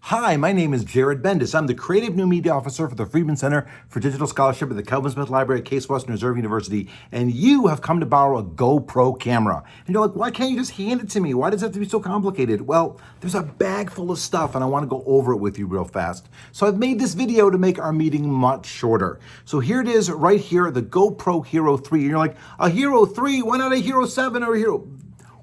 Hi, my name is Jared Bendis. I'm the Creative New Media Officer for the Freedman Center for Digital Scholarship at the Kelvin Smith Library at Case Western Reserve University, and you have come to borrow a GoPro camera. And you're like, why can't you just hand it to me? Why does it have to be so complicated? Well, there's a bag full of stuff, and I want to go over it with you real fast. So I've made this video to make our meeting much shorter. So here it is right here, the GoPro Hero 3. And you're like, a Hero 3? Why not a Hero 7 or a Hero?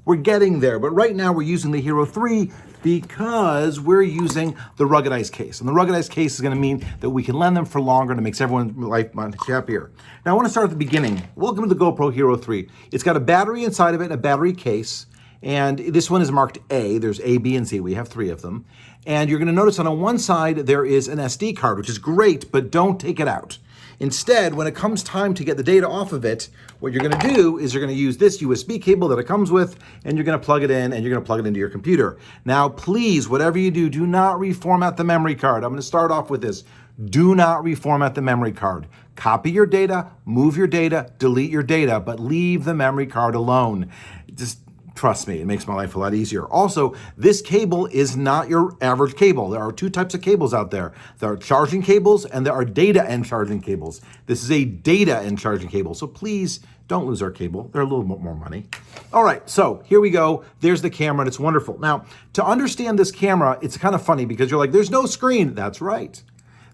We're getting there, but right now we're using the Hero 3 because we're using the ruggedized case. And the ruggedized case is going to mean that we can lend them for longer and it makes everyone's life much happier. Now I want to start at the beginning. Welcome to the GoPro Hero 3. It's got a battery inside of it, a battery case, and this one is marked A. There's A, B, and C. We have 3 of them. And you're going to notice on one side there is an SD card, which is great, but don't take it out. Instead, when it comes time to get the data off of it, what you're going to do is you're going to use this USB cable that it comes with, and you're going to plug it in, and you're going to plug it into your computer. Now, please, whatever you do, do not reformat the memory card. I'm going to start off with this. Do not reformat the memory card. Copy your data, move your data, delete your data, but leave the memory card alone. Just trust me, it makes my life a lot easier. Also, this cable is not your average cable. There are 2 types of cables out there. There are charging cables and there are data and charging cables. This is a data and charging cable, so please don't lose our cable. They're a little bit more money. All right, so here we go. There's the camera and it's wonderful. Now, to understand this camera, it's kind of funny because you're like, there's no screen. That's right.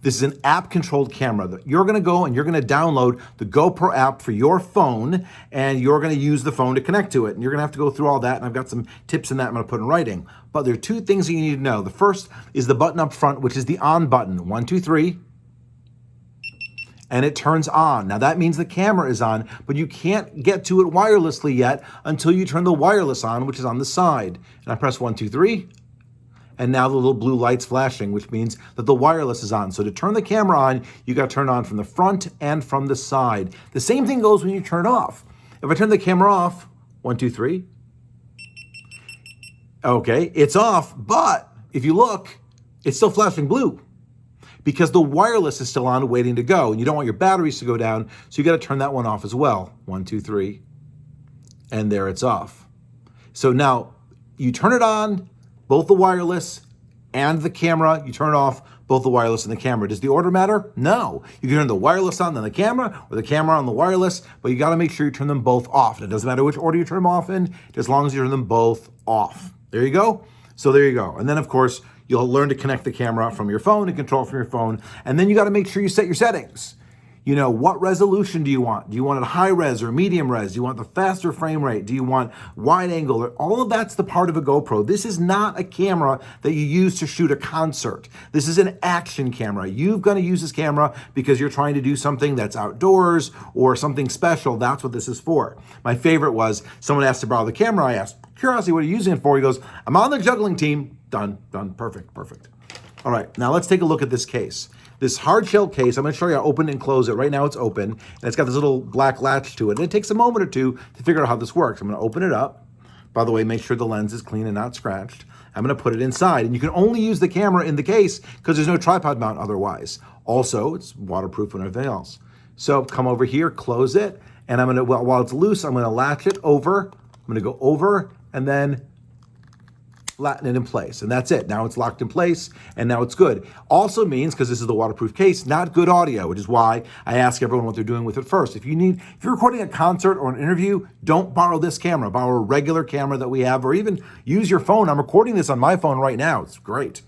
This is an app-controlled camera. You're going to go and you're going to download the GoPro app for your phone, and you're going to use the phone to connect to it. And you're going to have to go through all that, and I've got some tips in that I'm going to put in writing. But there are 2 things that you need to know. The first is the button up front, which is the on button. 1, 2, 3. And it turns on. Now that means the camera is on, but you can't get to it wirelessly yet until you turn the wireless on, which is on the side. And I press 1, 2, 3. And now the little blue light's flashing, which means that the wireless is on. So to turn the camera on, you got to turn it on from the front and from the side. The same thing goes when you turn it off. If I turn the camera off, 1, 2, 3. Okay, it's off, but if you look, it's still flashing blue because the wireless is still on waiting to go. And you don't want your batteries to go down, so you got to turn that one off as well. 1, 2, 3. And there it's off. So now you turn it on, both the wireless and the camera, you turn it off, both the wireless and the camera. Does the order matter? No. You can turn the wireless on, then the camera, or the camera on the wireless, but you gotta make sure you turn them both off. And it doesn't matter which order you turn them off in, as long as you turn them both off. There you go. So there you go. And then of course, you'll learn to connect the camera from your phone and control from your phone. And then you gotta make sure you set your settings. You know, what resolution do you want? Do you want it high res or medium res? Do you want the faster frame rate? Do you want wide angle? All of that's the part of a GoPro. This is not a camera that you use to shoot a concert. This is an action camera. You've got to use this camera because you're trying to do something that's outdoors or something special. That's what this is for. My favorite was someone asked to borrow the camera. I asked, curiosity, what are you using it for? He goes, I'm on the juggling team. Done, perfect. All right, now let's take a look at this case. This hard shell case, I'm going to show you how to open and close it. Right now it's open, and it's got this little black latch to it. And it takes a moment or 2 to figure out how this works. I'm going to open it up. By the way, make sure the lens is clean and not scratched. I'm going to put it inside, and you can only use the camera in the case because there's no tripod mount otherwise. Also, it's waterproof and everything else. So come over here, close it, and I'm going to, while it's loose, I'm going to latch it over. I'm going to go over and then flatten it in place, and that's it. Now it's locked in place, and now it's good. Also means, because this is the waterproof case, not good audio, which is why I ask everyone what they're doing with it first. If you're recording a concert or an interview, don't borrow this camera. Borrow a regular camera that we have, or even use your phone. I'm recording this on my phone right now. It's great.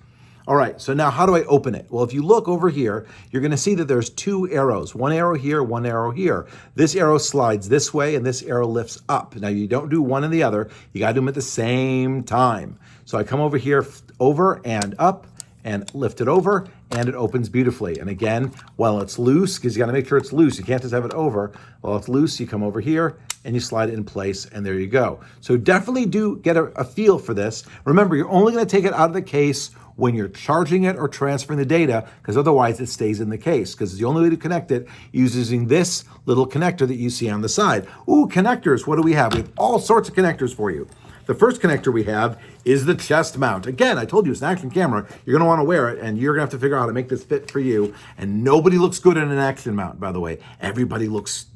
All right, so now how do I open it? Well, if you look over here, you're gonna see that there's 2 arrows. 1 arrow here, 1 arrow here. This arrow slides this way and this arrow lifts up. Now you don't do one and the other, you gotta do them at the same time. So I come over here, over and up, and lift it over, and it opens beautifully. And again, while it's loose, because you gotta make sure it's loose, you can't just have it over. While it's loose, you come over here, and you slide it in place, and there you go. So definitely do get a feel for this. Remember, you're only gonna take it out of the case when you're charging it or transferring the data, because otherwise it stays in the case, because the only way to connect it is using this little connector that you see on the side. Ooh, connectors, what do we have? We have all sorts of connectors for you. The first connector we have is the chest mount. Again, I told you it's an action camera. You're gonna wanna wear it, and you're gonna have to figure out how to make this fit for you. And nobody looks good in an action mount, by the way. Everybody looks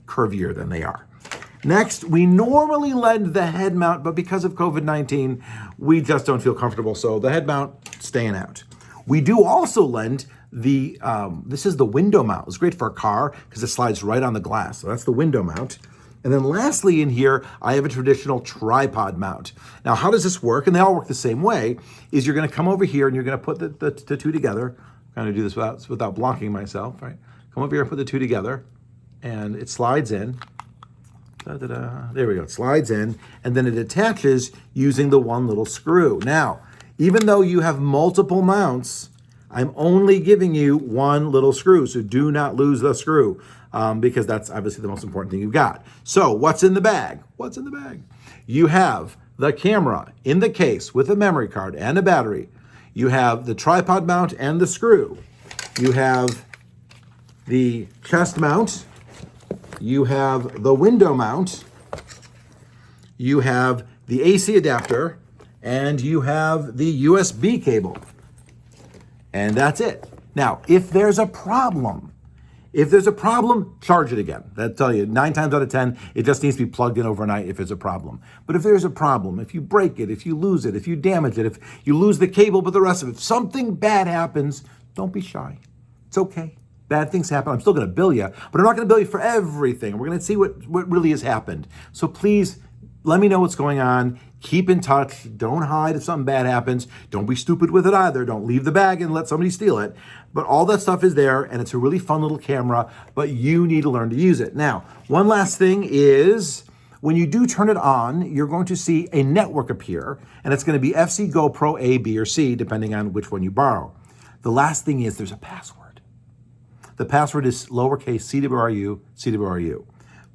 curvier than they are. Next, we normally lend the head mount, but because of COVID-19, we just don't feel comfortable. So the head mount, staying out. We do also lend the, this is the window mount. It's great for a car because it slides right on the glass. So that's the window mount. And then lastly in here, I have a traditional tripod mount. Now, how does this work? And they all work the same way, is you're gonna come over here and you're gonna put the two together. I'm gonna do this without blocking myself, right? Come over here and put the two together and it slides in. There we go, it slides in, and then it attaches using the one little screw. Now, even though you have multiple mounts, I'm only giving you one little screw, so do not lose the screw, because that's obviously the most important thing you've got. So what's in the bag? What's in the bag? You have the camera in the case with a memory card and a battery. You have the tripod mount and the screw. You have the chest mount. You have the window mount, you have the AC adapter, and you have the USB cable. And that's it. Now, if there's a problem, charge it again. That'll tell you 9 times out of 10, it just needs to be plugged in overnight if there's a problem. But if there's a problem, if you break it, if you lose it, if you damage it, if you lose the cable, but the rest of it, if something bad happens, don't be shy. It's okay. Bad things happen. I'm still going to bill you, but I'm not going to bill you for everything. We're going to see what really has happened. So please let me know what's going on. Keep in touch. Don't hide if something bad happens. Don't be stupid with it either. Don't leave the bag and let somebody steal it. But all that stuff is there, and it's a really fun little camera, but you need to learn to use it. Now, one last thing is when you do turn it on, you're going to see a network appear, and it's going to be FC GoPro A, B, or C, depending on which one you borrow. The last thing is there's a password. The password is lowercase CWRU, CWRU.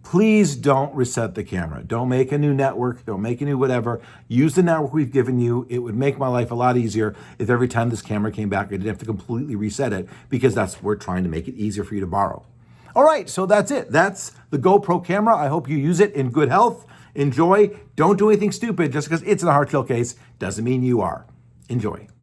Please don't reset the camera. Don't make a new network. Don't make a new whatever. Use the network we've given you. It would make my life a lot easier if every time this camera came back, I didn't have to completely reset it, because we're trying to make it easier for you to borrow. All right, so that's it. That's the GoPro camera. I hope you use it in good health. Enjoy. Don't do anything stupid. Just because it's in a hard shell case doesn't mean you are. Enjoy.